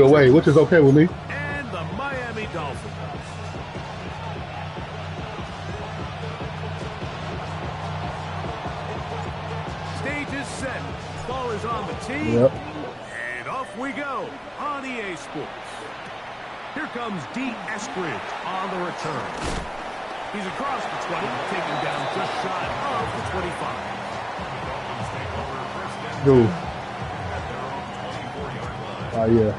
away, which is okay with me. And the Miami Dolphins. Stage is set. Ball is on the tee. Yep. And off we go on EA Sports. Here comes D. Eskridge on the return. He's across the 20, taken down just shy of the 25. Dude. Oh, yeah.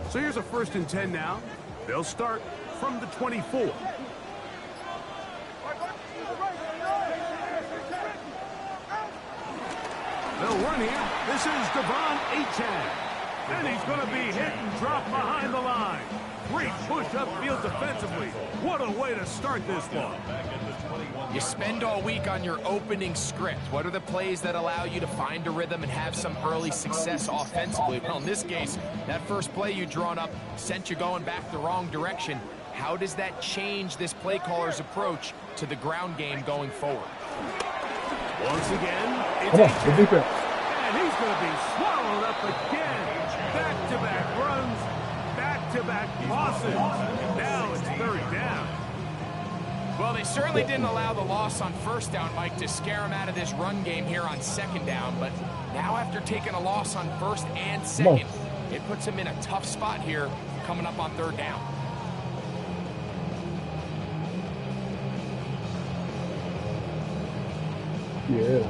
So here's a 1st and 10 now. They'll start from the 24. They'll run here. This is Devon Achane. And he's going to be hit and dropped behind the line. Great push upfield defensively. What a way to start this one. You spend all week on your opening script. What are the plays that allow you to find a rhythm and have some early success offensively? Well, in this case, that first play you drawn up sent you going back the wrong direction. How does that change this play caller's approach to the ground game going forward? Once again, it's Come on, good defense. And he's going to be swallowed up again. Back-to-back runs, back-to-back losses. Now it's 3rd down. Well, they certainly didn't allow the loss on 1st down, Mike, to scare him out of this run game here on 2nd down. But now after taking a loss on 1st and 2nd, it puts him in a tough spot here coming up on 3rd down. Yeah.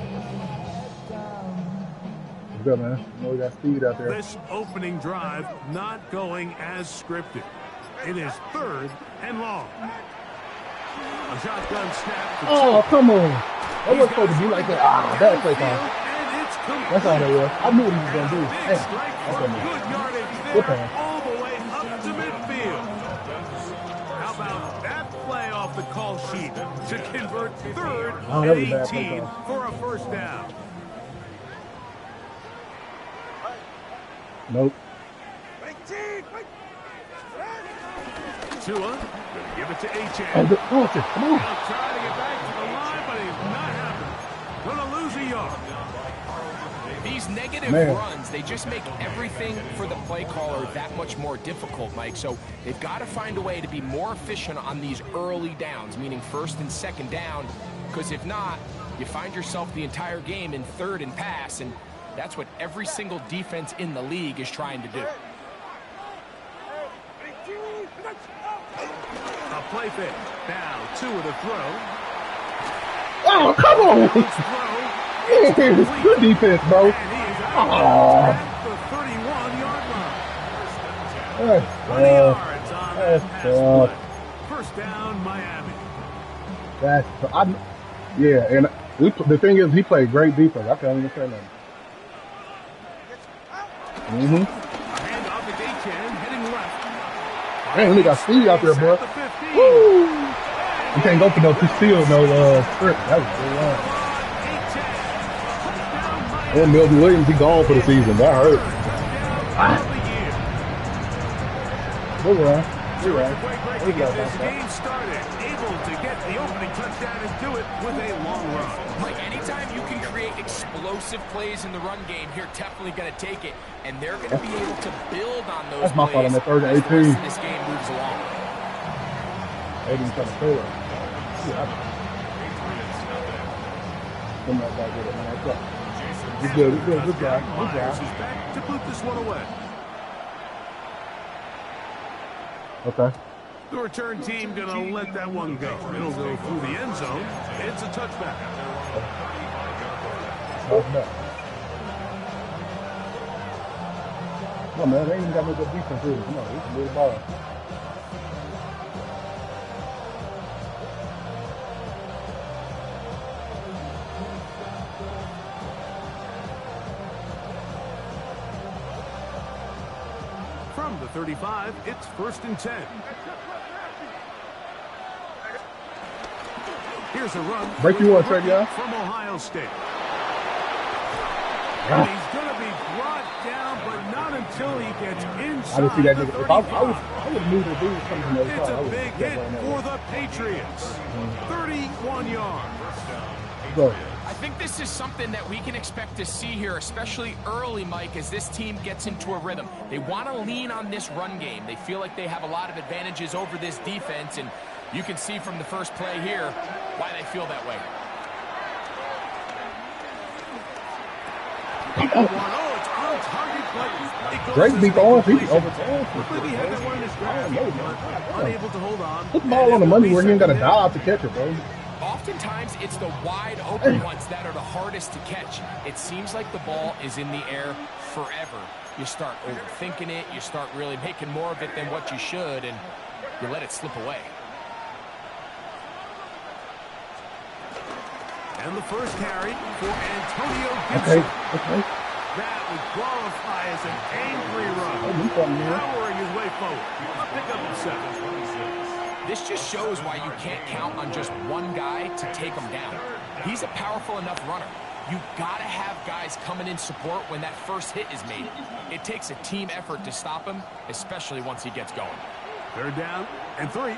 Good, man. You know we got speed out there. This opening drive not going as scripted. It is 3rd and long. A shotgun snap. Oh, come on. That wasn't supposed to be like that. Ah, that play call. That's all that was. I knew what he was going to do. Hey, that's what I mean. Good yardage Good there, pass. all the way up to midfield. How about that play off the call sheet to convert 3rd Oh, that was a and bad play 18 call. for a 1st down. Nope. Tua, gonna give it to Achane. Oh, good. Come on. Now trying to get back to the line, but he's not happening. Gonna lose a yard. These negative runs, they just make everything for the play caller that much more difficult, Mike. So they've got to find a way to be more efficient on these early downs, meaning 1st and 2nd down, because if not, you find yourself the entire game in 3rd and pass, and that's what every single defense in the league is trying to do. A play fake. Now, Tua to throw. Oh, come on. Throw. Yeah, good defense, bro. And he is out at the 31-yard line. That's 20 yards on that That's pass tough. play. 1st down, Miami. Yeah, and the thing is, he played great defense. I can't even say nothing. Hand off to Achane, heading left. Man, we got speed out there, bro. Woo! You can't go for no two-seal, no script. That was good run. And Milton Williams, he gone for the season. That hurt. Good run. Good run. To get this game started, able to get the opening touchdown and do it with a long run. Mike, anytime you can create explosive plays in the run game, you're definitely going to take it, and they're going to be able to build on those That's my fault on plays that 3rd and as the rest 18. of this game moves along. They didn't try to play it. Come on, back with it, man. What's up? He's good. He's good. Good job. Good Myers job. is back to boot this one away. Okay. The return team going to let that one go. It'll go through the end zone. It's a touchback. Come on, man. They ain't even got no good defense here. Come on. We can move the ball. From the 35, it's 1st and 10. Here's a run. Break you one, Trey, yeah? From Ohio State. And he's going to be brought down, but not until he gets inside. I didn't see that the nigga. 35. I would have moved the dude coming from the It's other a big hit for the Patriots. 31 yards. Go. I think this is something that we can expect to see here, especially early, Mike, as this team gets into a rhythm. They want to lean on this run game. They feel like they have a lot of advantages over this defense, and you can see from the first play here why they feel that way. It's on target, but Drake beat the orange. He overthrown. Maybe he had that one in his grasp, but unable to hold on. Put the ball on the money where he ain't got to dive to catch it, bro. Oftentimes, it's the wide open ones that are the hardest to catch. It seems like the ball is in the air forever. You start overthinking it. You start really making more of it than what you should, and you let it slip away. And the first carry for Antonio Gibson. Okay. That would qualify as an angry run. Powering his way forward. A pickup in 7. This just shows why you can't count on just one guy to take him down. He's a powerful enough runner. You gotta have guys coming in support when that first hit is made. It takes a team effort to stop him, especially once he gets going. 3rd down and 3.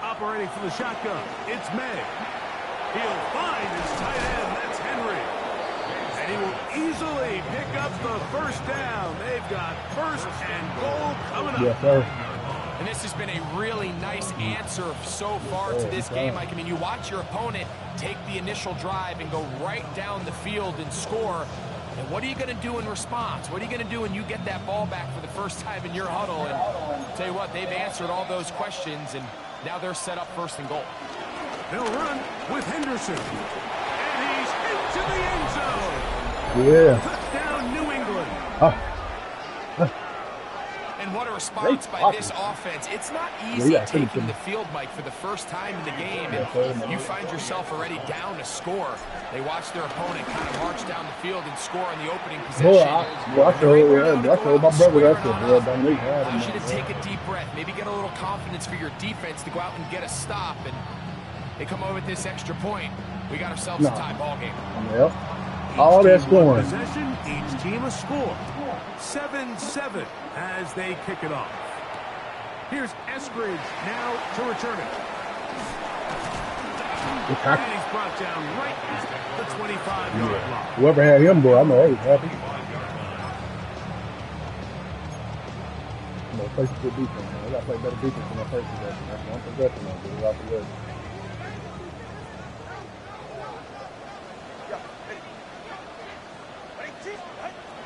Operating from the shotgun, it's May. He'll find his tight end, that's Henry. And he will easily pick up the first down. They've got 1st and goal coming up. Yes, sir. And this has been a really nice answer so far to this game, Mike. I mean, you watch your opponent take the initial drive and go right down the field and score. And what are you going to do in response? What are you going to do when you get that ball back for the first time in your huddle? And I'll tell you what, they've answered all those questions, and now they're set up 1st and goal. They'll run with Henderson. And he's into the end zone. Yeah. Touchdown, New England. And what a response by this offense. It's not easy taking the field, Mike, for the first time in the game. And you find yourself already down to score. They watch their opponent kind of march down the field and score on the opening possession. I told my brother that shit, bro. Allows you to take a deep breath, maybe get a little confidence for your defense to go out and get a stop. And they come over with this extra point. We got ourselves a tie ball game. Yep. All that scoring. Possession, each team a score. 7-7 as they kick it off. Here's Eskridge now to return it. And he's brought down right at the 25-yard line. Whoever had him, boy, I know he was happy. I'm going to play some good defense, man. I got to play better defense than my first possession. That's one possession now, get it out the way.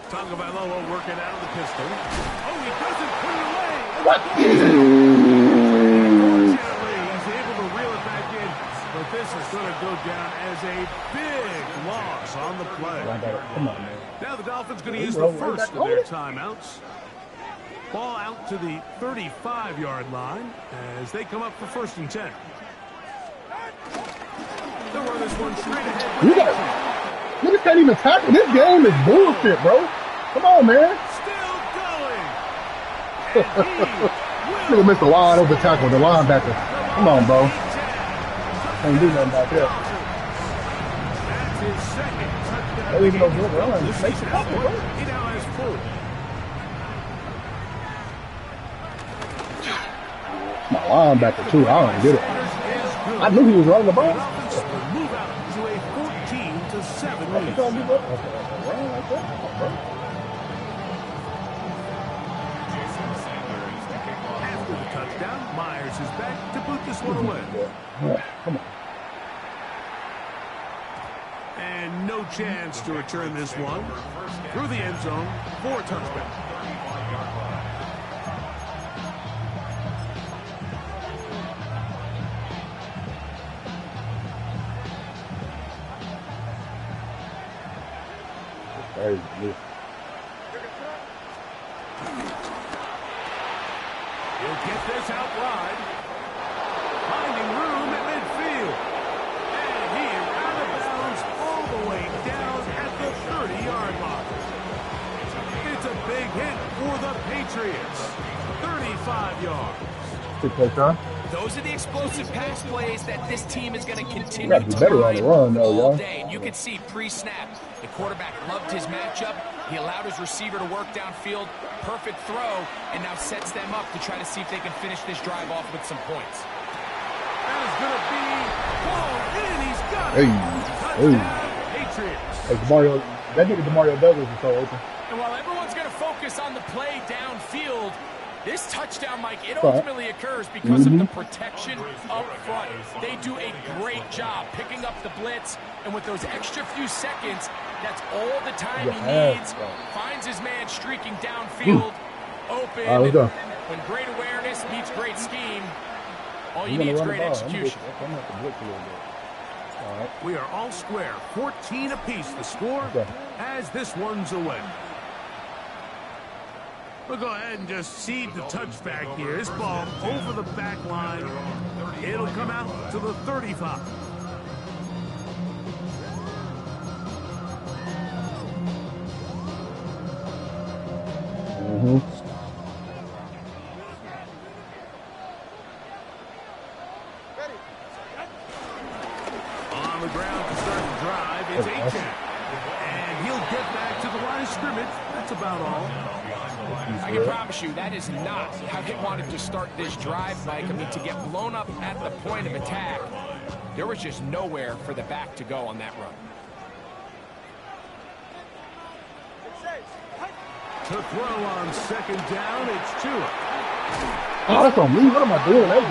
Tagovailoa working out of the pistol. Oh, he doesn't put it away. What? Unfortunately, he's able to reel it back in, but this is going to go down as a big loss on the play. Come on, man. Now the Dolphins going to use the first of their timeouts. Ball out to the 35-yard line as they come up for 1st and 10. They'll run this one straight ahead. You just can't even tackle. This game is bullshit, bro. Come on, man. Still going. Nigga missed a wide open tackle, the linebacker. Come on, bro. Can't do nothing about that. That's his 2nd touchdown. Don't even know good run. Just makes it happen, bro. He now has 4. My linebacker, too. I don't get it. I knew he was running the ball. Move out to a 14-7 lead. After the touchdown, Myers is back to boot this one away. Come on. And no chance to return this one through the end zone for a touchback. Crazy. He'll get this out wide. Finding room at midfield. And he is out of bounds all the way down at the 30-yard line. It's a big hit for the Patriots. 35 yards. Good play, Sean. Those are the explosive pass plays that this team is going to continue gotta be to better on the run, though, all y'all. day. And you can see pre-snap, the quarterback loved his matchup. He allowed his receiver to work downfield. Perfect throw, and now sets them up to try to see if they can finish this drive off with some points. That is going to be pulled in. He's got it. Touchdown, Patriots. Hey, Demario, that nigga Demario Douglas is so open. And while everyone's going to focus on the play downfield, this touchdown, Mike, it ultimately occurs because of the protection up front. They do a great job picking up the blitz, and with those extra few seconds, that's all the time he needs. Finds his man streaking downfield, open. All right, let's go. When great awareness meets great scheme, all you need is great execution. We are all square, 14 apiece the score as this one's away. We'll go ahead and just seed the touchback here. This ball over the back line. It'll come out to the 35. On the ground to start the drive, it's Aiken. And he'll get back to the line of scrimmage. That's about all. I can promise you that is not how they wanted to start this drive, Mike. I mean, to get blown up at the point of attack, there was just nowhere for the back to go on that run. To throw on second down, it's Tua. Oh, that's on me. What am I doing? That's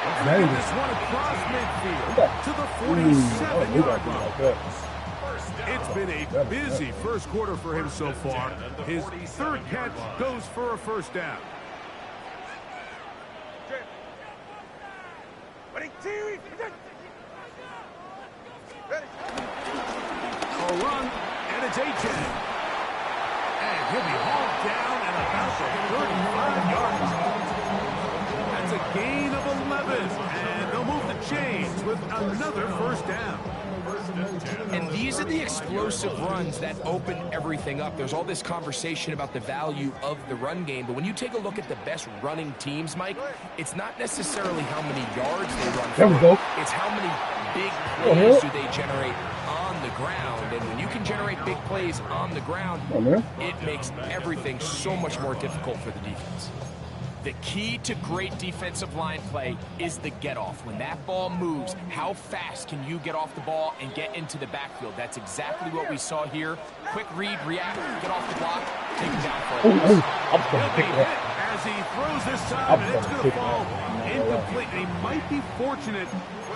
This one across midfield to the 47-yard line. It's been a busy first quarter for him so far. His third catch goes for a first down. A run, and it's Aiken. And he'll be hauled down at about the 35 yards. That's a gain of 11, and they'll move the chains with another first down. And these are the explosive runs that open everything up. There's all this conversation about the value of the run game, but when you take a look at the best running teams, Mike, it's not necessarily how many yards they run for. It's how many big plays do they generate on the ground. And when you can generate big plays on the ground, it makes everything so much more difficult for the defense. The key to great defensive line play is the get-off. When that ball moves, how fast can you get off the ball and get into the backfield? That's exactly what we saw here. Quick read, react, get off the block, take him down for a loss. As he throws this time, and it's going to fall incomplete. He might be fortunate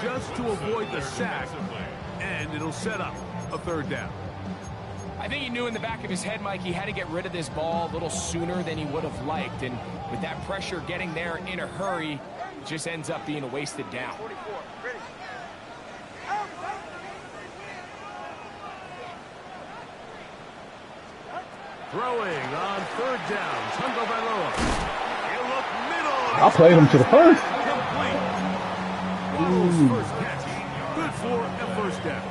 just to avoid the sack, and it'll set up a third down. I think he knew in the back of his head, Mike, he had to get rid of this ball a little sooner than he would have liked. And with that pressure getting there in a hurry, it just ends up being a wasted down. Throwing on third down, Tungo Bailoa. He'll look middle. I played him to the first. Complete. First catch. Good for a first down.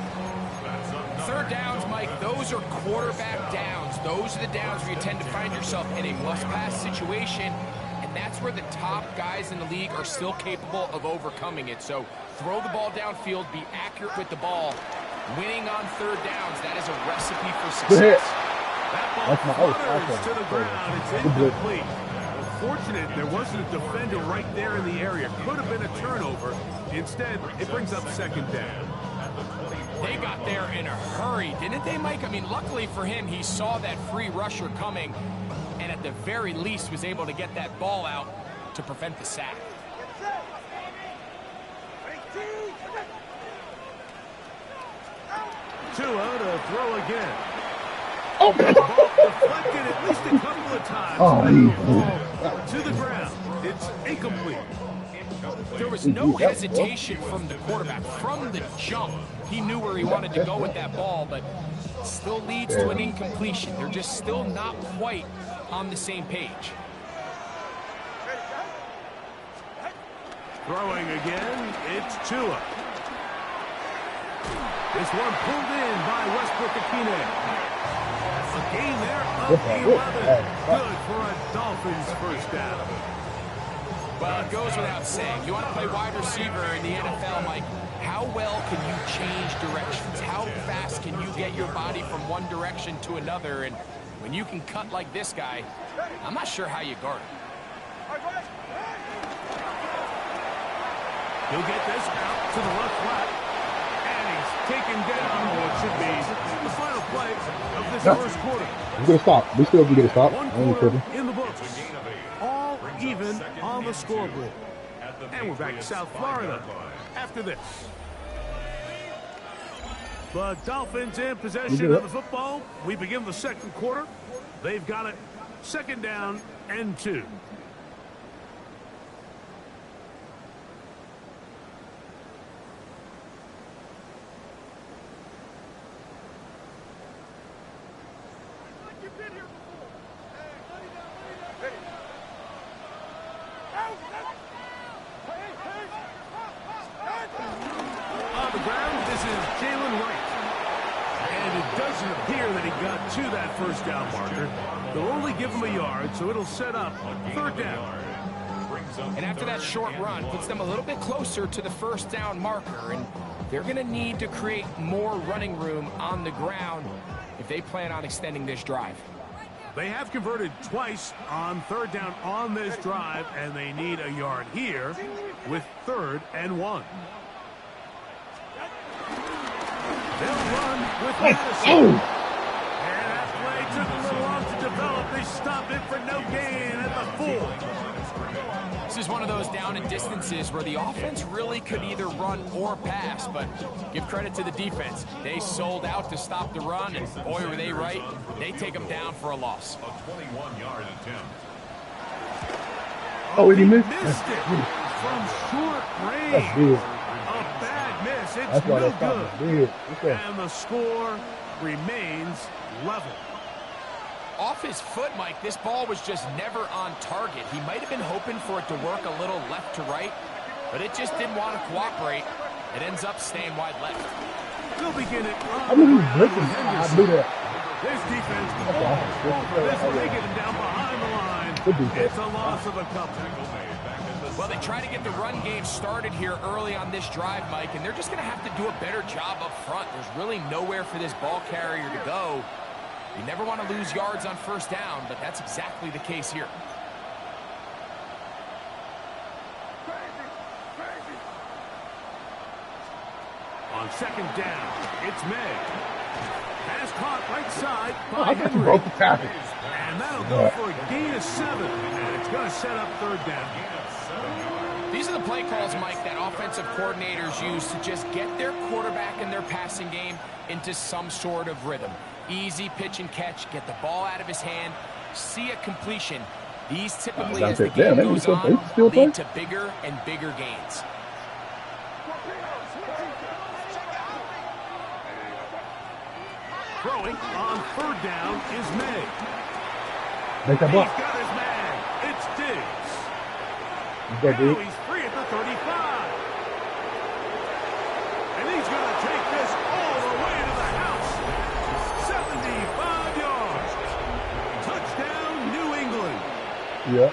Third downs, Mike, those are quarterback downs. Those are the downs where you tend to find yourself in a must-pass situation, and that's where the top guys in the league are still capable of overcoming it. So throw the ball downfield, be accurate with the ball. Winning on third downs, that is a recipe for success. That ball flutters to the ground. It's incomplete. Fortunate there wasn't a defender right there in the area. Could have been a turnover. Instead, it brings up second down. They got there in a hurry, didn't they, Mike? I mean, luckily for him, he saw that free rusher coming and at the very least was able to get that ball out to prevent the sack. Tua to throw again. Oh, deflected at least a couple of times. To the ground. It's incomplete. There was no hesitation from the quarterback. From the jump, he knew where he wanted to go with that ball, but still leads to an incompletion. They're just still not quite on the same page. Throwing again, it's Tua. This one pulled in by Westbrook-Akine. A gain there of 11. Good for a Dolphins first down. Well, it goes without saying. You want to play wide receiver in the NFL, Mike, how well can you change directions? How fast can you get your body from one direction to another? And when you can cut like this guy, I'm not sure how you guard him. He'll get this out to the left flat. And he's taken down what should be the final play of this first quarter. We're going to stop. We still get a stop. One quarter in the books. All even on the scoreboard. And we're back to South Florida after this. The Dolphins in possession of the football. We begin the second quarter. They've got it. Second down and 2. First down marker. They'll only give him a yard, so it'll set up third down. And after that short run, puts them a little bit closer to the first down marker, and they're going to need to create more running room on the ground if they plan on extending this drive. They have converted twice on third down on this drive, and they need a yard here with 3rd and 1. They'll run with Madison. Took a little long to develop. They stop it for no gain at the 4. This is one of those down and distances where the offense really could either run or pass, but give credit to the defense. They sold out to stop the run, and boy, were they right. They take them down for a loss. A 21-yard attempt. Oh, he missed it from short range. A bad miss. It's no good. And the score remains level. Off his foot, Mike, this ball was just never on target. He might have been hoping for it to work a little left to right, but it just didn't want to cooperate. It ends up staying wide left. They'll begin it. I mean, he's blitzing. I knew that. This defense. This will make it down behind the line. It's a loss of a couple. Well, they try to get the run game started here early on this drive, Mike, and they're just going to have to do a better job up front. There's really nowhere for this ball carrier to go. You never want to lose yards on first down, but that's exactly the case here. On second down, it's May. Pass caught right side by Henry. Broke the tackle. And that'll go for a gain of 7. And it's going to set up third down. These are the play calls, Mike, that offensive coordinators use to just get their quarterback and their passing game into some sort of rhythm. Easy pitch and catch, get the ball out of his hand, see a completion. These typically, as the game goes on, lead to bigger and bigger gains. Throwing on third down is May. Make that block. He's got his man. It's Diggs. Now he's free at the 35. And he's going to take this all the way to the house. 75 yards. Touchdown, New England. Yeah.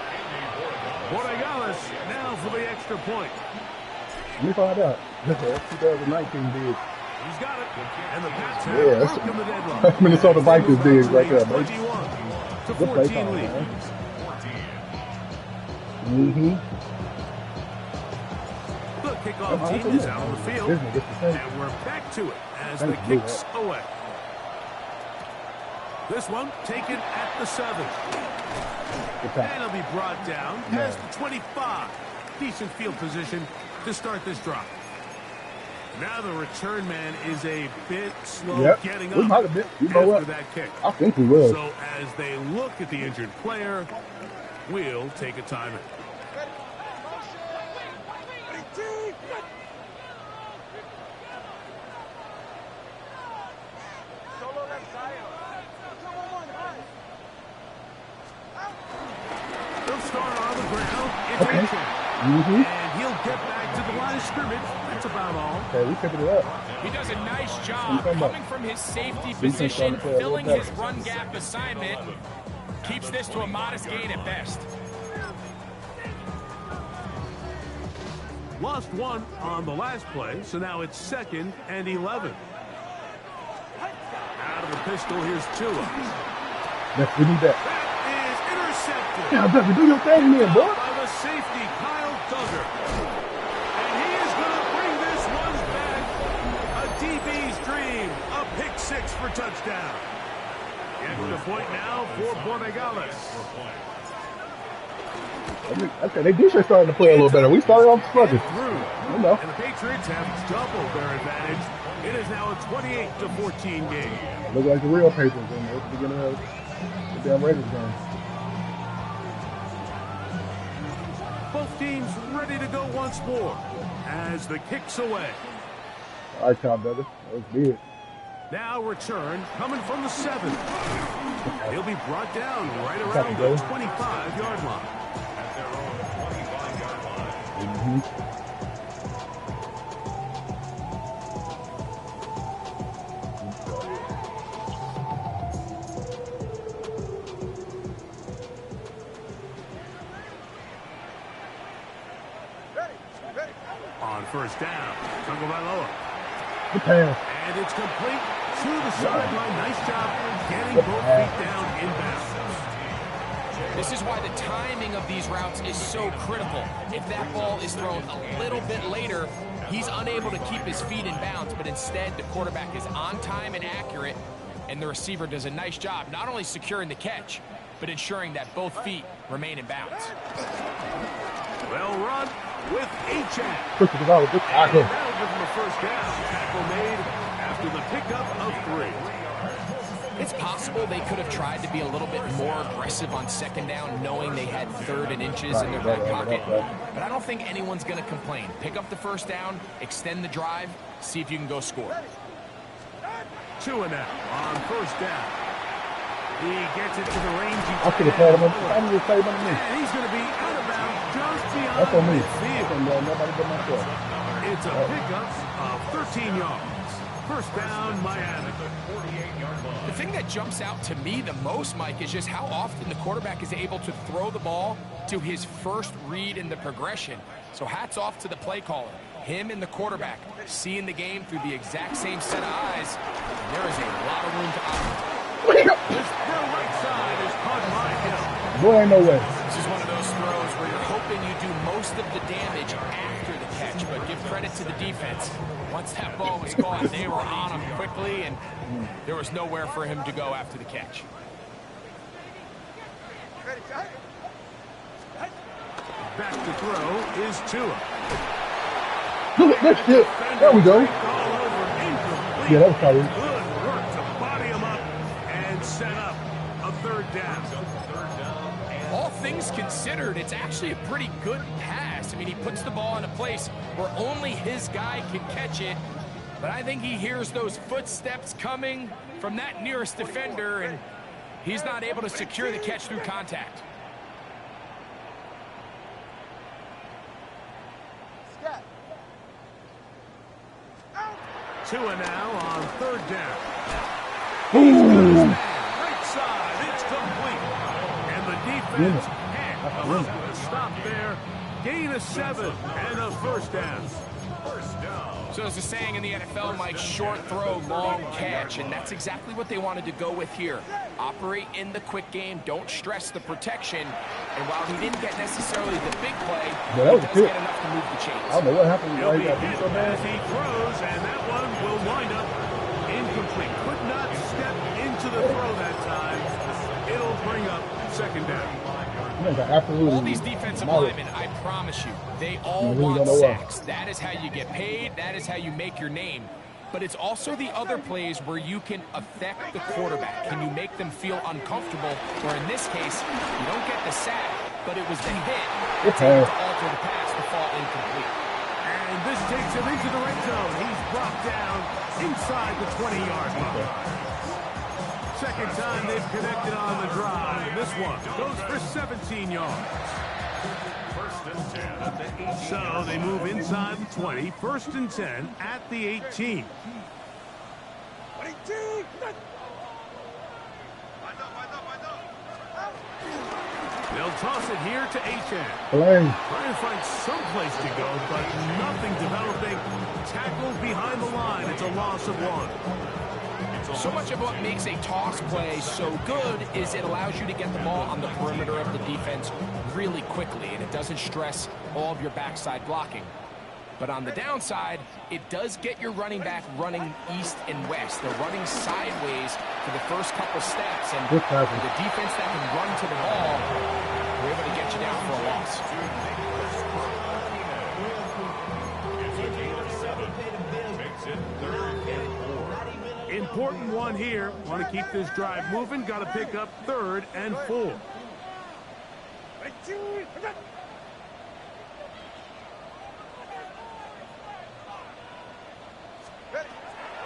Borregales now for the extra point. Let me find out. That's 2019 Diggs. He's got it. And the Pats have broken the deadline. That's Minnesota Vikings Diggs right there, baby. 21-14 lead. Mm-hmm. The kickoff team is out on the field, and we're back to it as the kick's away. This one taken at the 7. And it'll be brought down as the 25. Decent field position to start this drive. Now the return man is a bit slow getting up after that kick. I think he will. So as they look at the injured player, we'll take a timeout. They'll start on the ground. It's and he'll get back to the line of scrimmage. That's about all. Okay, we picking it up. He does a nice job coming from his safety position, filling his run gap assignment. Keeps this to a modest gain at best. Lost one on the last play, so now it's 2nd and 11. Out of the pistol, here's Tua. Yes, we need that. That is intercepted. Yeah, baby, do your thing here, boy. By the safety, Kyle Duggar. And he is going to bring this one back. A DB's dream. A pick 6 for touchdown. Extra point now for Borregales. Okay, they defense starting to play a little better. We started off sluggish. You know. And the Patriots have doubled their advantage. It is now a 28-14 game. Look like the real Patriots in there at the beginning of the damn Raiders game. Both teams ready to go once more as the kick's away. All right, Tom, brother. That was big. Now return coming from the 7. He'll be brought down right around the 25-yard line. At their own 25-yard line. On first down, Tungle by Loa. Good pass. And it's complete to the sideline. Nice job getting both feet down inbounds. This is why the timing of these routes is so critical. If that ball is thrown a little bit later, he's unable to keep his feet in bounds, but instead the quarterback is on time and accurate, and the receiver does a nice job not only securing the catch, but ensuring that both feet remain in bounds. Well run with H.A. Good tackle. That'll give him a first down. Tackle made after the pickup of 3. It's possible they could have tried to be a little bit more aggressive on second down, knowing they had 3rd and inches in their back pocket. But I don't think anyone's going to complain. Pick up the first down, extend the drive, see if you can go score. Tua now on first down. He gets it to the range. I could have called him. I'm going to say about me. And he's going to be out of bounds just beyond That's on me. midfield. Nobody but myself. It's a pickup of 13 yards. First down, Miami. The thing that jumps out to me the most, Mike, is just how often the quarterback is able to throw the ball to his first read in the progression. So hats off to the play caller. Him and the quarterback seeing the game through the exact same set of eyes. There is a lot of room to operate. This throw right side is caught by Hill. Boy, ain't no way. This is one of those throws where you're hoping you do most of the damage after the catch, but give credit to the defense. Once that ball was caught, they were on him quickly, and there was nowhere for him to go after the catch. Back to throw is Tua. Look at this shit. There we go. All over, incomplete. Yeah, that was probably. Good work to body him up and set up a 3rd down. All things considered, it's actually a pretty good pass. I mean, he puts the ball in a place where only his guy can catch it. But I think he hears those footsteps coming from that nearest defender, and he's not able to secure the catch through contact. Tua now on 3rd down. Ooh. Right side, it's complete. And the defense can't look to stop there. Gain of 7 and a first down. So as the saying in the NFL, Mike, short throw, long catch, and that's exactly what they wanted to go with here. Operate in the quick game, don't stress the protection, and while he didn't get necessarily the big play, Yeah, that was he does good. get enough to move the chains. I don't know what happened. He'll Why be he got hit beat so bad. as he throws, and that one will wind up incomplete. Could not step into the throw that time. It'll bring up 2nd down. Absolutely. All these defensive linemen, I promise you, they all really want don't know sacks. That is how you get paid. That is how you make your name. But it's also the other plays where you can affect the quarterback. Can you make them feel uncomfortable? Or in this case, you don't get the sack, but it was the hit that's able to alter the pass to fall incomplete. And this takes him into the red zone. He's brought down inside the 20-yard line. Second time they've connected on the drive. This one goes for 17 yards. So they move inside the 20. 1st and 10 at the 18. They'll toss it here to Achan. Playing. Trying to find some place to go, but nothing developing. Tackled behind the line. It's a loss of 1. So much of what makes a toss play so good is it allows you to get the ball on the perimeter of the defense really quickly, and it doesn't stress all of your backside blocking. But on the downside, it does get your running back running east and west. They're running sideways for the first couple steps, and the defense that can run to the ball, we're able to get you down for a loss. Important one here. Want to keep this drive moving. Got to pick up 3rd and 4.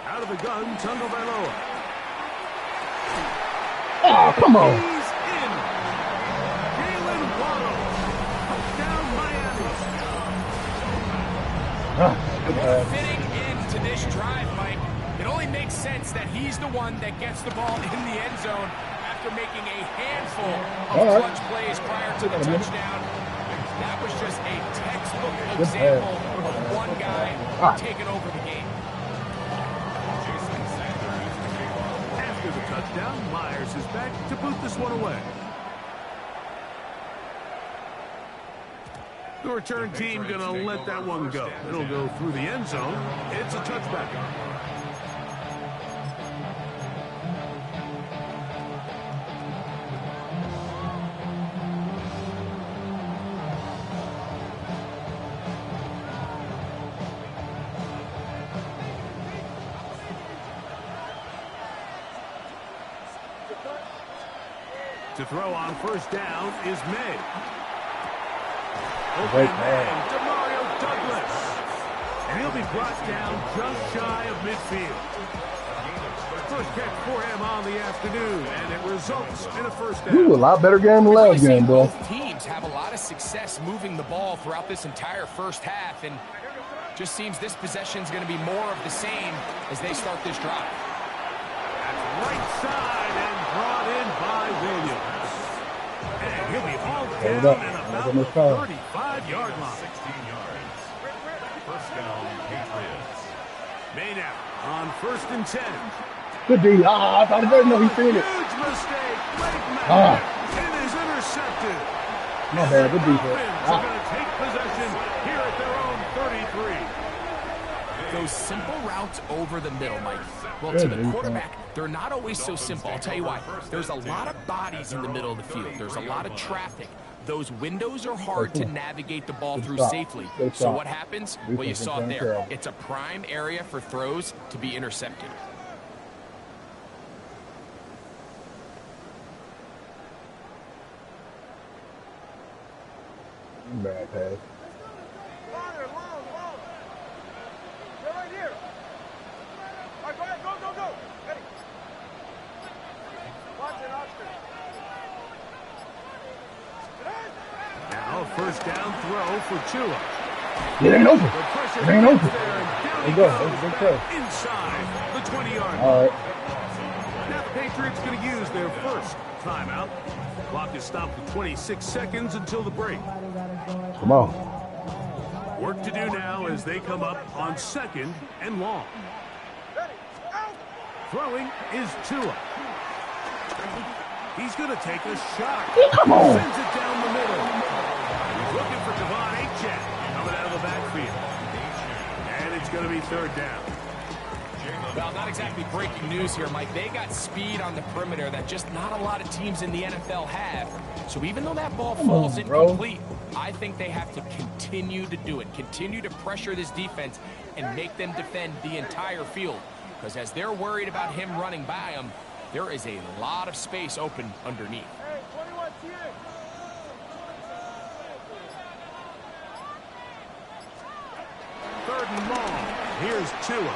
Out of the gun, Tagovailoa. Oh, come on. He's in. Jalen Waddle. Touchdown, Miami. Fitting into this drive, Mike. It only makes sense that he's the one that gets the ball in the end zone after making a handful of clutch plays prior to the touchdown. That was just a textbook example of one guy taking over the game. After the touchdown, Myers is back to boot this one away. The return team going to let that one go. It'll go through the end zone. It's a touchback. To throw on first down is May. Open man, Demario Douglas. And he'll be brought down just shy of midfield. First catch for him on the afternoon, and it results in a first down. Ooh, a lot better game than the last game, bro. Both teams have a lot of success moving the ball throughout this entire first half, and just seems this possession is going to be more of the same as they start this drive. Right side and brought in by Williams. And he'll be hauled down at about the 35-yard line. 16 yards. First down, Patriots. May now on 1st and 10. Good D. I thought he didn't know he seen it. Huge mistake. Late man. It is intercepted. My bad. Good defense. Dolphins are going to take possession here at their own 33. Those simple routes over the middle, Mike. Well, to the quarterback, they're not always so simple. I'll tell you why. There's a lot of bodies in the middle of the field. There's a lot of traffic. Those windows are hard to navigate the ball through safely. So what happens? Well, you saw it there. It's a prime area for throws to be intercepted. Bad pass. Now first down throw for Tua. It ain't over. It ain't over. There There you go. That's a good play. inside the 20-yard line. All right. Now the Patriots going to use their first timeout. Clock is stopped at 26 seconds until the break. Come on. Work to do now as they come up on 2nd and long. Throwing is Tua. He's going to take a shot. Come on. Sends it down the middle. He's looking for Devon Achek coming out of the backfield. And it's going to be 3rd down. Well, not exactly breaking news here, Mike. They got speed on the perimeter that just not a lot of teams in the NFL have. So even though that ball falls incomplete, I think they have to continue to do it. Continue to pressure this defense and make them defend the entire field. Because as they're worried about him running by them, there is a lot of space open underneath. Hey, 21 TN. Third and long. Here's Tua.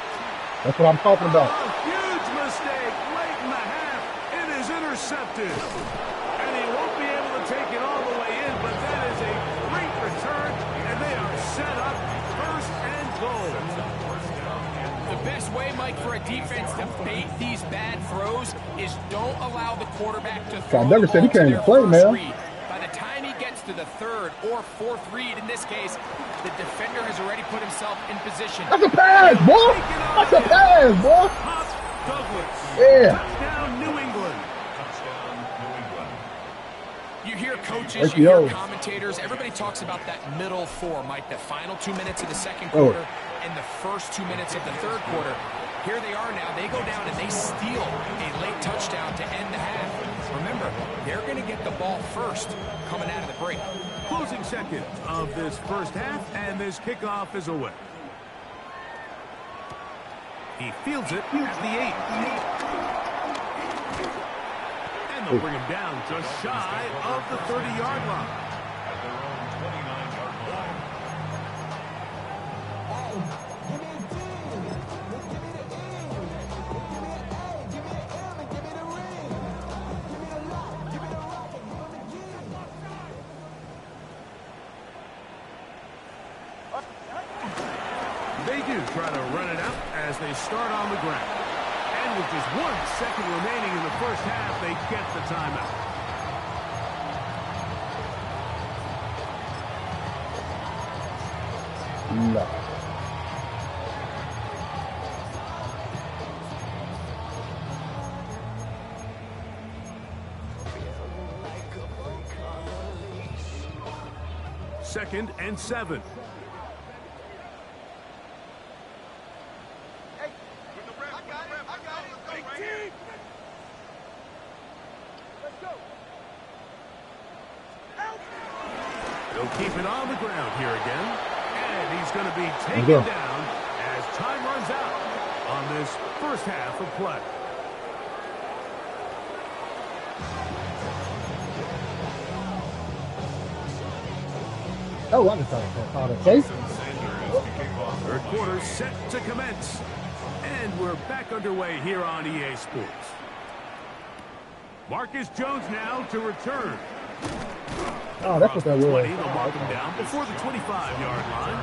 That's what I'm talking about. A huge mistake late in the half. It is intercepted. And he won't be able to take it all the way in, but that is a great return, and they are set up 1st and goal. The best way, Mike, for a defense to bait these bad throws is don't allow the quarterback to throw I never the said he ball to can't their play, first man. read. By the time gets to the third or fourth read in this case, the defender has already put himself in position. That's a pass, boy! That's a pass, boy! Douglas. Yeah. Touchdown, New England. Touchdown, New England. You hear coaches, you hear commentators, everybody talks about that middle four, Mike, the final 2 minutes of the second quarter and the first 2 minutes of the third quarter. Here they are now. They go down and they steal a late touchdown to end the half. Remember, they're going to get the ball first coming out of the break. Closing seconds of this first half, and this kickoff is away. He fields it at the 8. And they'll bring him down just shy of the 30-yard line. At their own 29-yard line. They do try to run it out as they start on the ground. And with just 1 second remaining in the first half, they get the timeout. No. Second and 7. They'll keep it on the ground here again. And he's going to be taken down as time runs out on this first half of play. Oh, I just thought it chase. Third quarter set to commence. And we're back underway here on EA Sports. Marcus Jones now to return. Oh, that's what that was. 20, they'll mark him down before the 25-yard line.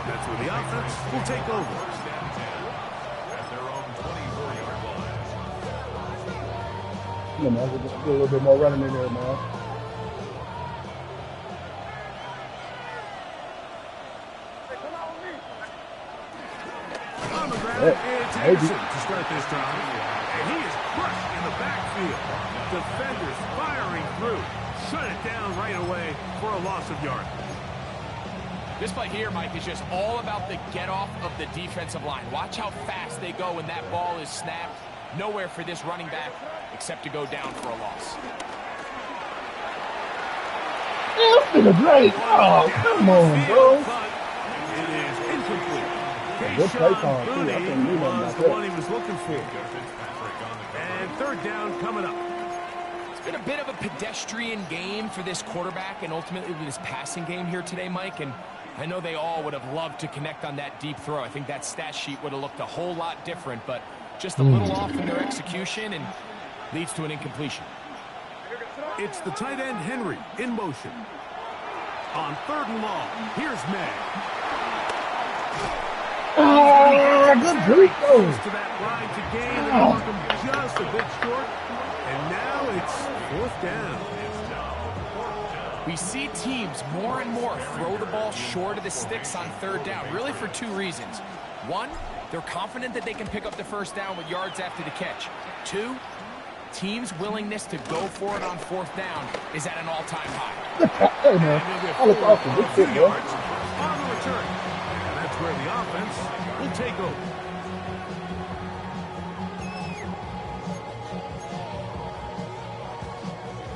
That's where the offense will take over. At their own 24-yard line. Yeah, man, we'll just do a little bit more running in there, man. On the ground, it's Anderson to start this drive. And he is crushed in the backfield. Defenders firing through. Shut it down right away for a loss of yard. This play here, Mike, is just all about the get-off of the defensive line. Watch how fast they go when that ball is snapped. Nowhere for this running back except to go down for a loss. That's been great. Oh, come on, bro. It is incomplete. Good play call, too. I Booney couldn't do nothing was about the that. one he was looking for. And third down coming up. It's been a bit of a pedestrian game for this quarterback and ultimately this passing game here today, Mike. And I know they all would have loved to connect on that deep throw. I think that stat sheet would have looked a whole lot different, but just a little off in their execution and leads to an incompletion. It's the tight end Henry in motion. On third and long, here's May. Oh, good grief. Goes to that line to gain and mark him just a bit short. And now it's fourth down. We see teams more and more throw the ball short of the sticks on third down, really for two reasons. One, they're confident that they can pick up the first down with yards after the catch. Two, teams' willingness to go for it on fourth down is at an all-time high. Hey, man. That looks awesome. Good shit, bro. On the return. And that's where the offense will take over.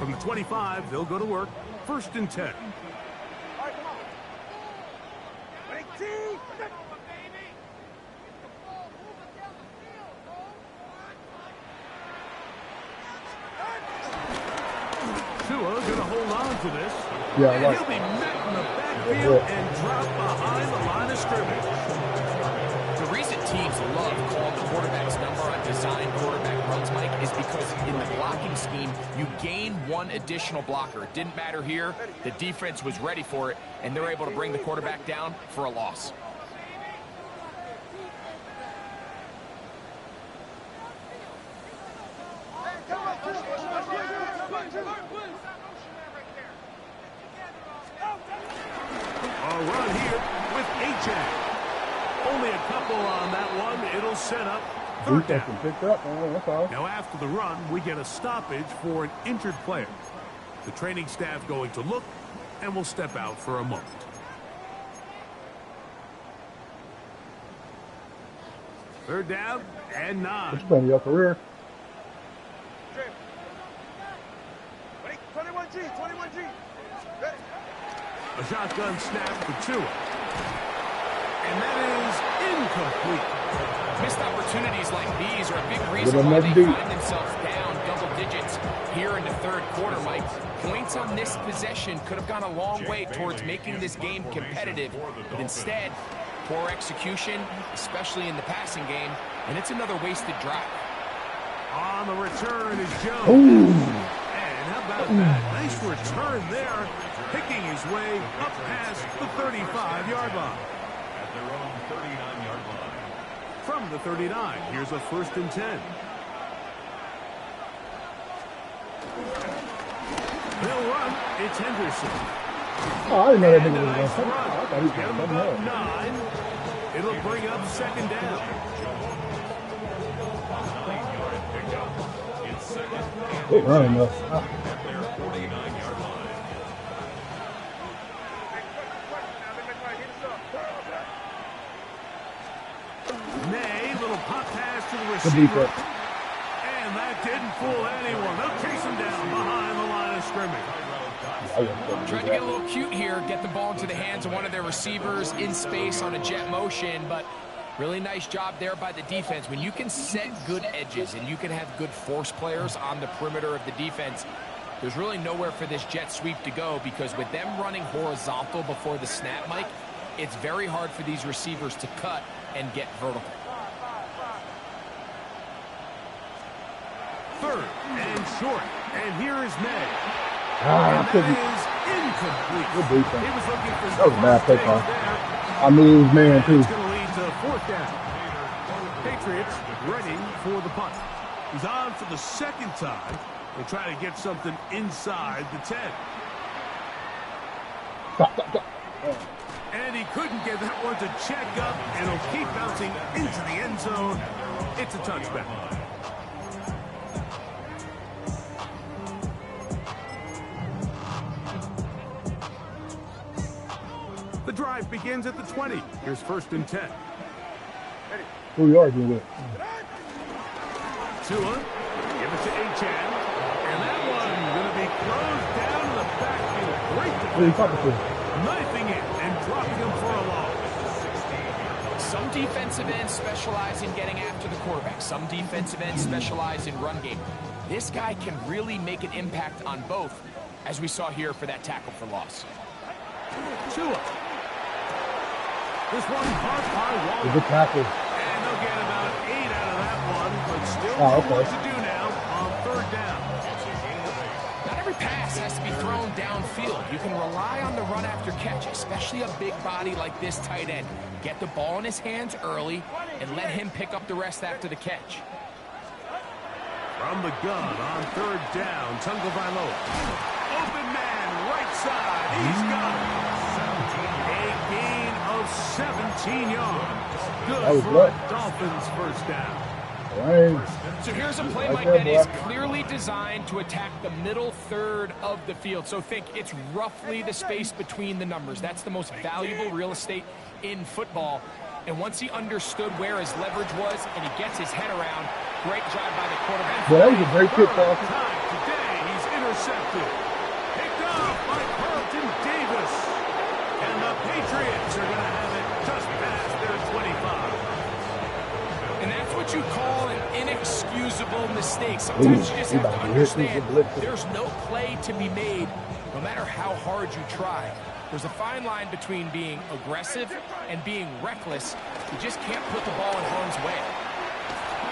From the 25, they'll go to work. First and 10. Tua gonna hold on to this. Yeah, And right. he'll be met in the backfield and dropped behind the line of scrimmage. The reason teams love calling the quarterback's number on design quarterback runs, Mike, is because in the blocking scheme, you gain one additional blocker. It didn't matter here. The defense was ready for it, and they're able to bring the quarterback down for a loss. a run here with H.A. Only a couple on that one. It'll set up third down. Picked up, man. That's all. Now after the run, we get a stoppage for an injured player. The training staff going to look, and will step out for a moment. Third down and 9. It's playing your career. 21G. Ready? A shotgun snap for Tua. And that is incomplete. Missed opportunities like these are a big reason why they find themselves down double digits here in the third quarter, Mike. Points on this possession could have gone a long way towards making this game competitive, but instead, poor execution, especially in the passing game, and it's another wasted drive. On the return is Jones. Ooh. And how about that? Nice return there, picking his way up past the 35-yard line. At their own 39-yard line. From the 39, here's a 1st and 10. They'll run. It's Henderson. Oh, I didn't know that nigga was Nice going to run. I thought he was Get him going about to 9. It'll bring up 2nd down. 9-yard pickup. It's 2nd and They running though. at their 49-yard line. Nay, little pop pass to the Good receiver. defense. And that didn't fool anyone. They'll chase him down behind the line of scrimmage. Tried to get a little cute here, get the ball into the hands of one of their receivers in space on a jet motion, but really nice job there by the defense. When you can set good edges and you can have good force players on the perimeter of the defense, there's really nowhere for this jet sweep to go, because with them running horizontal before the snap, Mike, it's very hard for these receivers to cut and get vertical. 3rd and short. And here is May. Ah, I And couldn't. that is incomplete. Good defense. He was looking for That was a bad play some call. there. I mean, man, too. It's going to lead to 4th down. Patriots ready for the punt. He's on for the 2nd time. They try to get something inside the 10. Stop. And he couldn't get that one to check up, and he'll keep bouncing into the end zone. It's a touchback. The drive begins at the 20. Here's 1st and 10. Who you arguing with? Tua, give it to H.A. And that one going to be closed down in the backfield. Great Who are you talking defense. to? Knifing it and dropping him for a loss. Some defensive ends specialize in getting after the quarterback. Some defensive ends specialize in run game. This guy can really make an impact on both, as we saw here for that tackle for loss. Tua. This one caught by Waller. Good tackle. And they'll get about 8 out of that one, but still okay. what to do now on 3rd down. Not every pass has to be thrown downfield. You can rely on the run after catch, especially a big body like this tight end. Get the ball in his hands early and let him pick up the rest after the catch. From the gun on 3rd down, Tagovailoa. Open man, right side. He's got it. A gain of 17 yards. Good for what? the Dolphins' 1st down. Right. So here's a play, Right Mike, there, that is boy. clearly designed to attack the middle third of the field. So think it's roughly the space between the numbers. That's the most valuable real estate in football. And once he understood where his leverage was and he gets his head around, great job by the quarterback. Well, that was a great kick, Third Paul. time today, he's intercepted. Picked off by Carlton Davis. And the Patriots are going to have it just past their 25. And that's what you call an inexcusable mistake. Sometimes you just have to understand there's no play to be made, no matter how hard you try. There's a fine line between being aggressive and being reckless. You just can't put the ball in harm's way.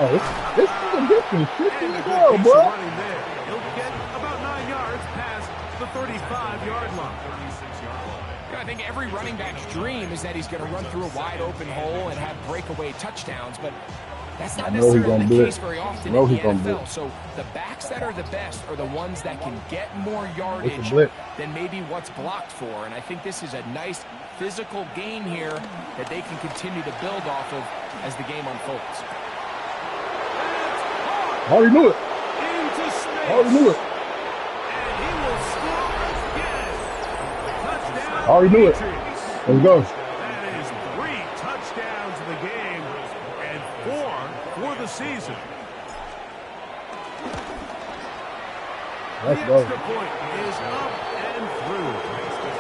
Oh, this is a different shit And a to good go, piece of boy. running there. He'll get about 9 yards past the 35-yard line. I think every running back's dream is that he's going to run through a wide open hole and have breakaway touchdowns, but That's not know he's necessarily gonna the do case it. very often I know in the he's gonna do NFL. it. So the backs that are the best are the ones that can get more It's yardage a blitz. than maybe what's blocked for. And I think this is a nice physical gain here that they can continue to build off of as the game unfolds. I already knew it. Into space. I already knew it. And he will score again. Touchdown. I already knew it. Patriots. Let's go. That is 3 touchdowns in the game and 4 for the season. Let's The go. extra point is up and through.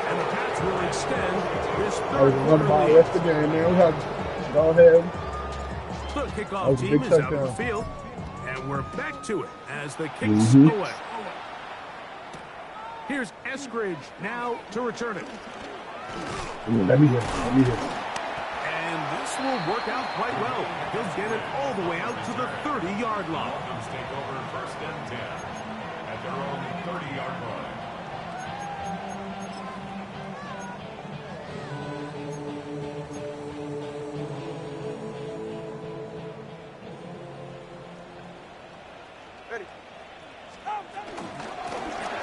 And the Pats will extend this I was third running by quarter the lead. rest of the game, man. We had to go ahead. The That kickoff was a team big is out on the touchdown. field. And we're back to it as the kicks Mhm. away. Here's Eskridge now to return it. Let me hit. Let me hit. And this will work out quite well. He'll get it all the way out to the 30-yard line. Falcons take over 1st and 10 at their own 30-yard line. Ready.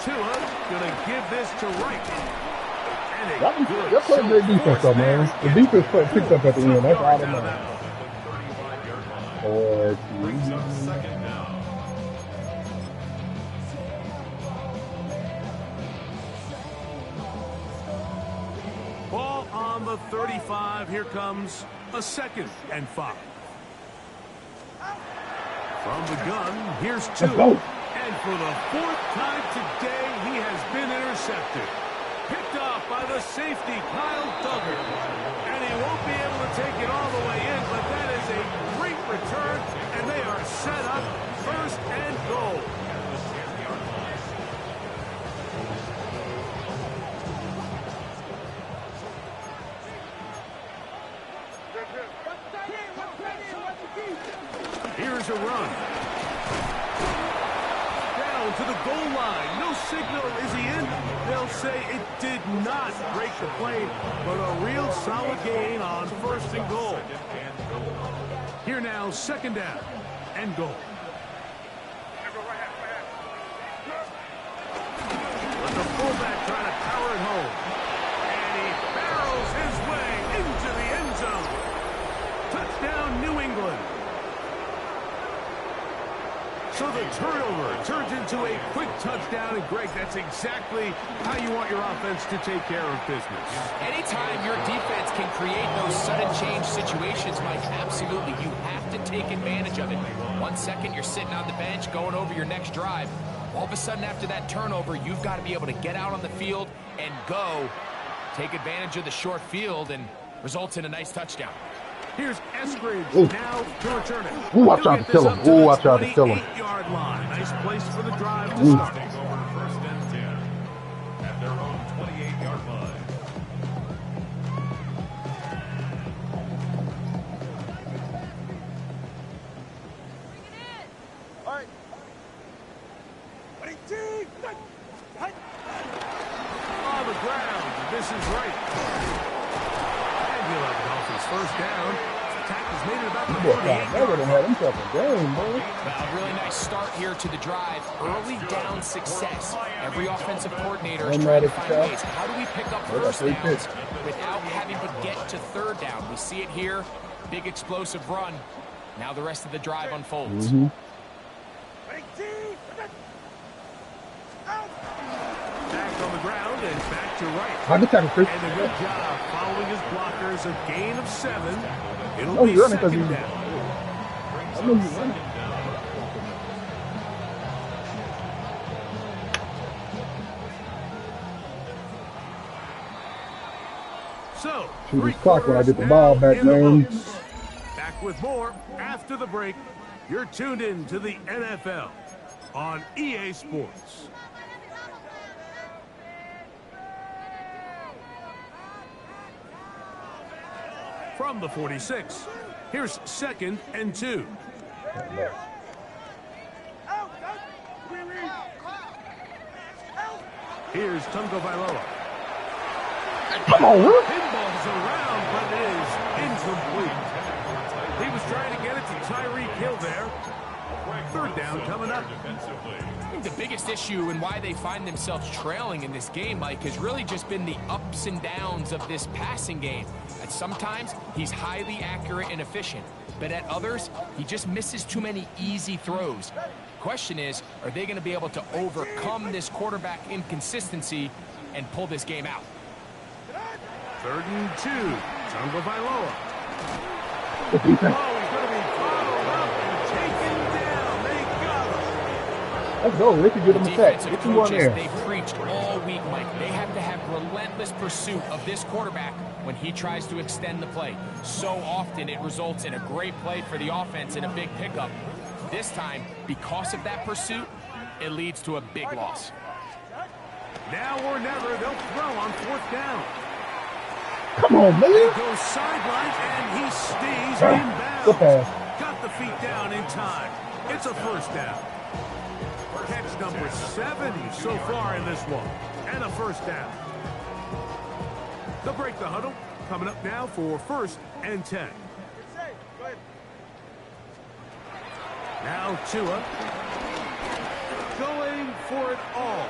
Tua gonna give this to Wright. And a Y'all good playing great defense, though, man. The defense picked up at the end. That's all that matters. 35-yard line. Or Brings up 2nd down. Ball on the 35. Here comes a 2nd and 5. From the gun, here's Let's Tua. go. And for the 4th time today, he has been intercepted. Picked off by the safety, Kyle Duggar. And he won't be able to take it all the way in, but that is a great return, and they are set up 1st and goal. Here's a run. Down to the goal line. No signal. Is he in? They'll say it did not break the plane, but a real solid gain on 1st and goal. Here now, 2nd down and goal. But the fullback trying to power it home. And he barrels his way into the end zone. Touchdown, New England. So the turnover turns into a quick touchdown. And, Greg, that's exactly how you want your offense to take care of business. Anytime your defense can create those sudden change situations, Mike, absolutely, you have to take advantage of it. 1 second, you're sitting on the bench, going over your next drive. All of a sudden, after that turnover, you've got to be able to get out on the field and go. Take advantage of the short field and results in a nice touchdown. Here's Eskridge Ooh. now to return it. Ooh, I He'll tried get to kill this him. up to Ooh, the I tried to kill him. 28-yard line. Nice place for the drive to Ooh. start. Take over 1st and 10 at their own 28-yard line. All right. Ready, team. On the ground. This is right. And he'll have it off his 1st down. Attack has made it about the Boy, that would 48-yard have line. had himself a game, boy. Well, a really nice start here to the drive. Early down success. Every offensive coordinator is I'm trying mad to at find the ways. How do we pick up They got 1st 3 downs picks. without having to get to 3rd down? We see it here. Big explosive run. Now the rest of the drive unfolds. Mm-hmm. Ready, team. Out. Back on the ground and back to right. I just tackle Chris. And a good job following his blockers. A gain of 7. It'll Oh, be you're running 'cause 2nd you- down. I know you running. So, Shoot three his clock when I get the quarters ball now back, in the man. books. Back with more after the break. You're tuned in to the NFL on EA Sports. From the 46, here's 2nd and 2. Out. Here's Tungo Bailoa. Come on, Will. Pinballs around, but it is incomplete. He was trying to get it to Tyreek Hill there. Third down coming up. I think the biggest issue and why they find themselves trailing in this game, Mike, has really just been the ups and downs of this passing game. At sometimes, he's highly accurate and efficient, but at others, he just misses too many easy throws. Question is, are they going to be able to overcome this quarterback inconsistency and pull this game out? 3rd and 2. Tonga Bailoa. The defense. Oh, he's going to be followed up and taken down. They got him. Let's go. They can get him a sack. Defensive Get you one coaches, there. they've preached all week, Mike. They have to have relentless pursuit of this quarterback when he tries to extend the play. So often it results in a great play for the offense and a big pickup. This time, because of that pursuit, it leads to a big loss. Now or never, they'll throw on 4th down. Come on, man. He goes sideline, and he stays inbounds. Good pass. Got the feet down in time. It's a 1st down. Catch number 70 so far in this one. And a 1st down. They'll break the huddle. Coming up now for 1st and 10. Now Tua. Going for it all.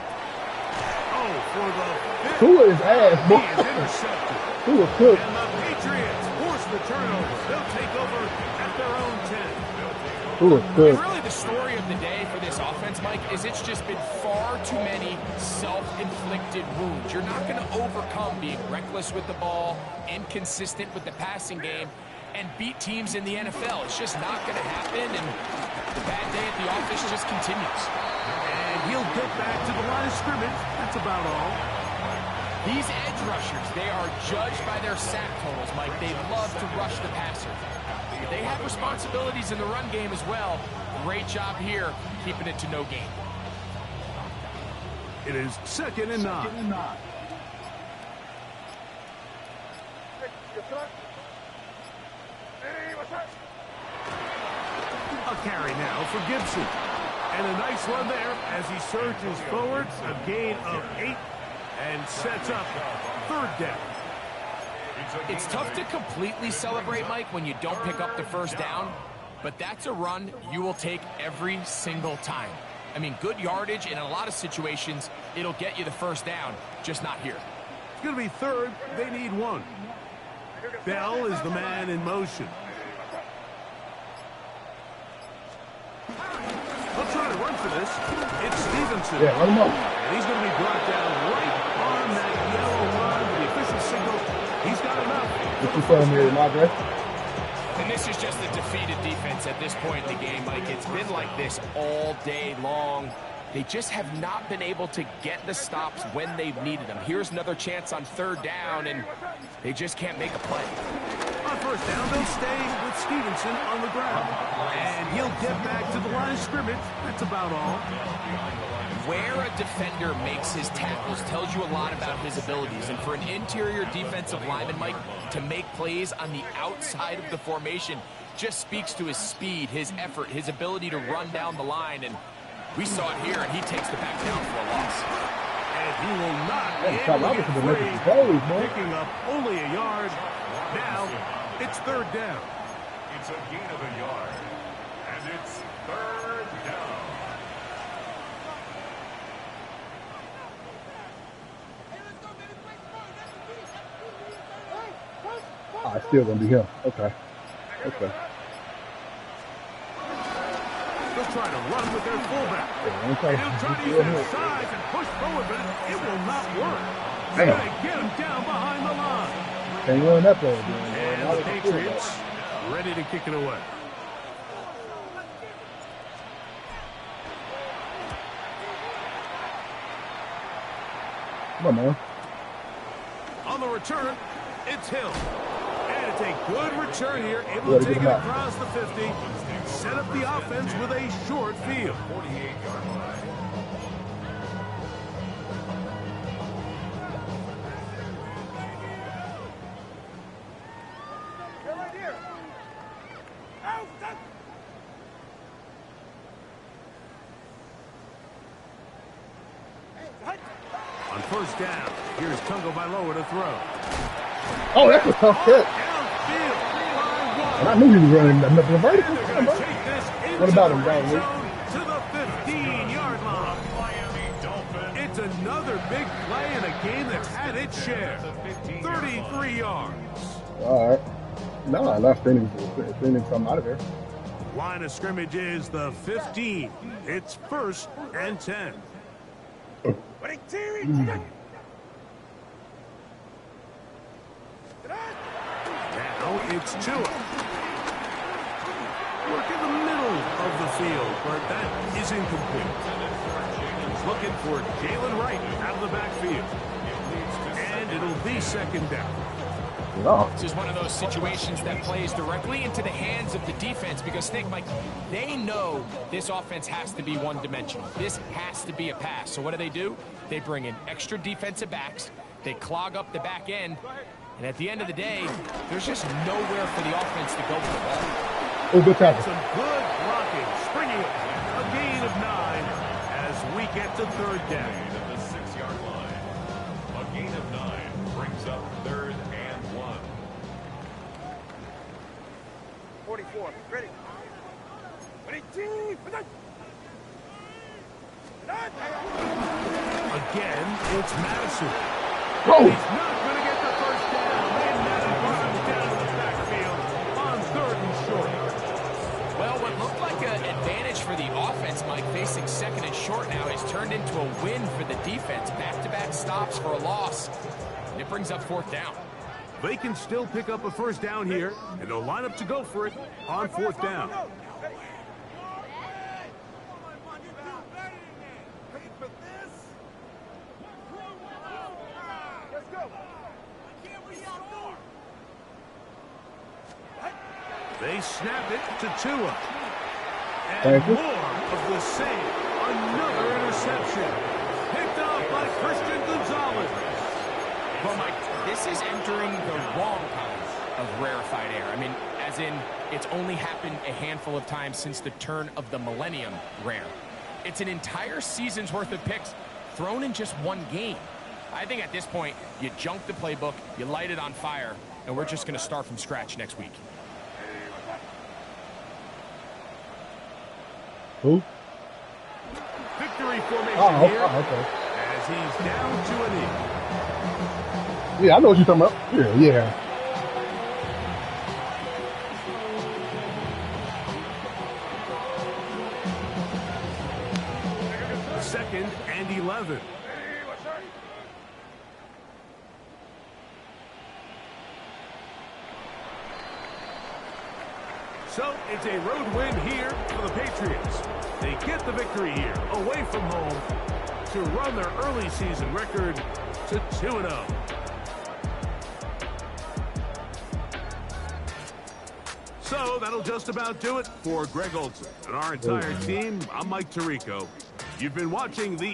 Oh, for the 5th. Tua is ass, He boy. is intercepted. Tua cooked. And the Patriots force the turnover. They'll take over at their own 10. Tua And cooked. really the story of the day for this offense, Mike, is it's just been far too many self-inflicted wounds. You're not going to overcome being reckless with the ball, inconsistent with the passing game, and beat teams in the NFL. It's just not going to happen, and the bad day at the office just continues. And he'll get back to the line of scrimmage. That's about all. These edge rushers, they are judged by their sack totals, Mike. They love to rush the passer. They have responsibilities in the run game as well. Great job here, keeping it to no gain. It is 2nd and 9. A carry now for Gibson. And a nice run there as he surges forward. A gain of 8 and sets up 3rd down. It's tough to completely celebrate, Mike, when you don't pick up the 1st down, but that's a run you will take every single time. I mean, good yardage, and in a lot of situations, it'll get you the 1st down, just not here. It's going to be 3rd. They need 1. Bell is the man in motion. They'll try to run for this. It's Stevenson. Yeah, run him up. And he's going to be brought down right on that yellow line. The official signal. He's got enough. What you telling me, Madre? And this is just a defeated defense at this point in the game, Mike. It's been like this all day long. They just have not been able to get the stops when they've needed them. Here's another chance on 3rd down, and they just can't make a play. On 1st down, they'll stay with Stevenson on the ground. And he'll get back to the line of scrimmage. That's about all. Where a defender makes his tackles tells you a lot about his abilities. And for an interior defensive lineman, Mike, to make plays on the outside of the formation just speaks to his speed, his effort, his ability to run down the line. And we saw it here, and he takes the back down for a loss. And he will not be Hey, able Robinson to been get making free, some plays, man. picking up only a yard. Now, it's 3rd down. It's a gain of a yard. And it's 3rd down. Ah, it's still gonna be him. Okay. Okay. They'll try to run with their fullback. Yeah, And he'll try to use that size and push forward, but it will not work. They're Damn. going to get him down behind the line. Can't run that play, man. And the Patriots ready to kick it away. Come on, man. On the return, it's Hill. And it's a good return here. Able Yeah, to take get it him out. across the 50. Set up the offense with a short field. 48-yard line. On 1st down, here's Tonga Bailoa to throw. Oh, that's a tough catch. Downfield by And I knew he was running the vertical. They're going to take this What about him, Brian? to the 15-yard line. It's another big play in a game that's had its share. 33 yards. All right. No, not Phoenix. Phoenix, I'm out of there. Line of scrimmage is the 15. It's 1st and 10. Now it's Tua. Look in the middle of the field, but that is incomplete. He's looking for Jalen Wright out of the backfield. And it'll be 2nd down. No. This is one of those situations that plays directly into the hands of the defense because, think, Mike, they know this offense has to be one-dimensional. This has to be a pass. So what do? They bring in extra defensive backs. They clog up the back end. And at the end of the day, there's just nowhere for the offense to go with the ball. Oh, good tackle. Some good blocking. Springing it. A gain of 9 as we get to 3rd down. At the 6-yard line. A gain of 9 brings up 3rd and 1. 44. Ready. Ready, team. Again, it's Madison. Oh. He's not going to get the 1st down. And Madison runs down to the backfield on 3rd and short. Well, what looked like an advantage for the offense, Mike, facing 2nd and short now, has turned into a win for the defense. Back-to-back stops for a loss. And it brings up 4th down. They can still pick up a 1st down here, and they'll line up to go for it on 4th down. They snap it to Tua. And more of the same. Another interception. Picked up by Christian Gonzalez. Well, Mike, this is entering the wrong kind of rarefied air. I mean, as in, it's only happened a handful of times since the turn of the millennium rare. It's an entire season's worth of picks thrown in just one game. I think at this point, you junk the playbook, you light it on fire, and we're just going to start from scratch next week. Who? Victory formation here okay. as he's down to a knee. Yeah, I know what you're talking about. Yeah. 2nd and 11. So it's a road win here for the Patriots. They get the victory here away from home to run their early season record to 2-0. So that'll just about do it for Greg Olson and our entire team. I'm Mike Tirico. You've been watching the